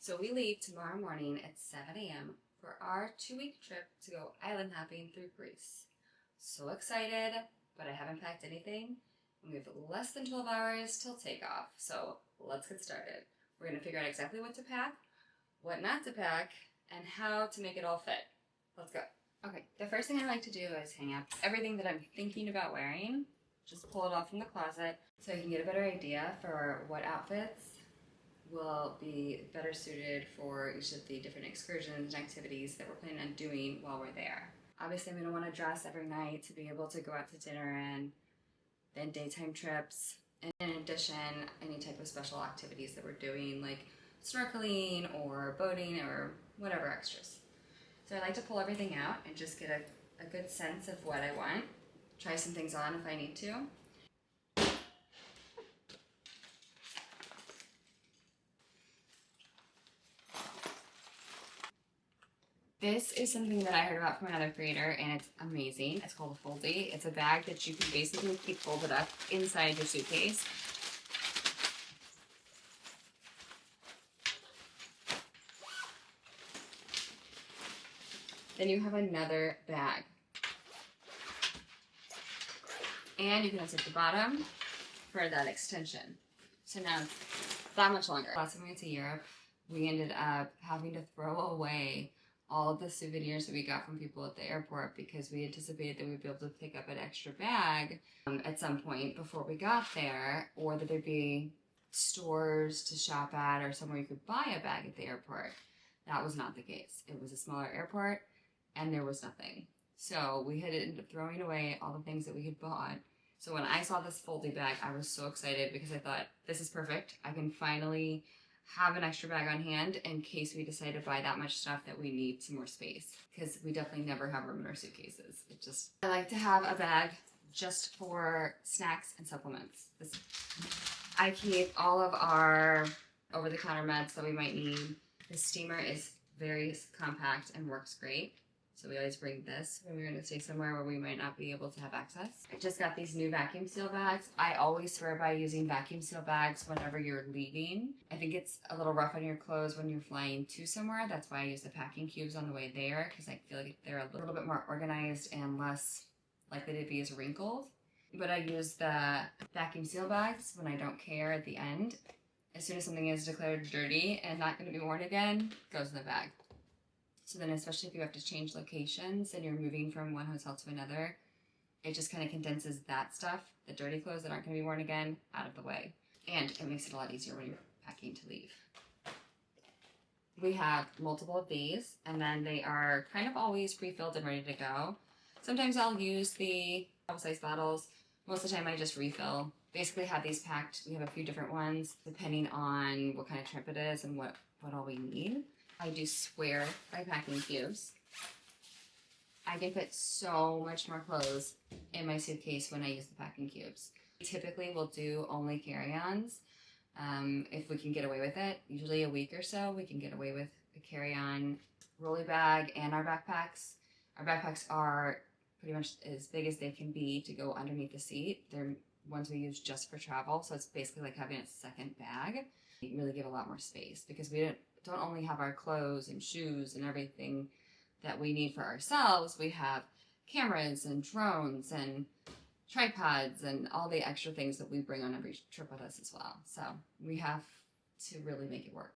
So we leave tomorrow morning at 7 a.m. for our 2-week trip to go island hopping through Greece. So excited, but I haven't packed anything. And we have less than 12 hours till takeoff. So let's get started. We're going to figure out exactly what to pack, what not to pack, and how to make it all fit. Let's go. Okay, the first thing I like to do is hang up everything that I'm thinking about wearing. Just pull it off from the closet so I can get a better idea for what outfits will be better suited for each of the different excursions and activities that we're planning on doing while we're there. Obviously, I'm going to want to dress every night to be able to go out to dinner and then daytime trips. And in addition, any type of special activities that we're doing, like snorkeling or boating or whatever extras. So I like to pull everything out and just get a good sense of what I want. Try some things on if I need to. This is something that I heard about from another creator, and it's amazing. It's called a foldy. It's a bag that you can basically keep folded up inside your suitcase. Then you have another bag. And you can also the bottom for that extension. So now it's that much longer. Last time we went to Europe, we ended up having to throw away all of the souvenirs that we got from people at the airport because we anticipated that we'd be able to pick up an extra bag at some point before we got there, or that there'd be stores to shop at or somewhere you could buy a bag at the airport. That was not the case. It was a smaller airport and there was nothing. So we had ended up throwing away all the things that we had bought. So when I saw this foldy bag, I was so excited because I thought, this is perfect. I can finally have an extra bag on hand in case we decide to buy that much stuff that we need some more space, because we definitely never have room in our suitcases. I like to have a bag just for snacks and supplements. I keep all of our over-the-counter meds that we might need. The steamer is very compact and works great. So we always bring this when we're going to stay somewhere where we might not be able to have access. I just got these new vacuum seal bags. I always swear by using vacuum seal bags whenever you're leaving. I think it's a little rough on your clothes when you're flying to somewhere. That's why I use the packing cubes on the way there, because I feel like they're a little bit more organized and less likely to be as wrinkled. But I use the vacuum seal bags when I don't care at the end. As soon as something is declared dirty and not going to be worn again, it goes in the bag. So then, especially if you have to change locations and you're moving from one hotel to another, it just kind of condenses that stuff, the dirty clothes that aren't going to be worn again, out of the way. And it makes it a lot easier when you're packing to leave. We have multiple of these, and then they are kind of always pre-filled and ready to go. Sometimes I'll use the travel-size bottles. Most of the time I just refill. Basically have these packed. We have a few different ones, depending on what kind of trip it is and what all we need. I do swear by packing cubes. I can fit so much more clothes in my suitcase when I use the packing cubes. Typically, we'll do only carry-ons if we can get away with it. Usually a week or so, we can get away with a carry-on rolly bag and our backpacks. Our backpacks are pretty much as big as they can be to go underneath the seat. They're ones we use just for travel, so it's basically like having a second bag. We really give a lot more space because we don't only have our clothes and shoes and everything that we need for ourselves. We have cameras and drones and tripods and all the extra things that we bring on every trip with us as well. So we have to really make it work.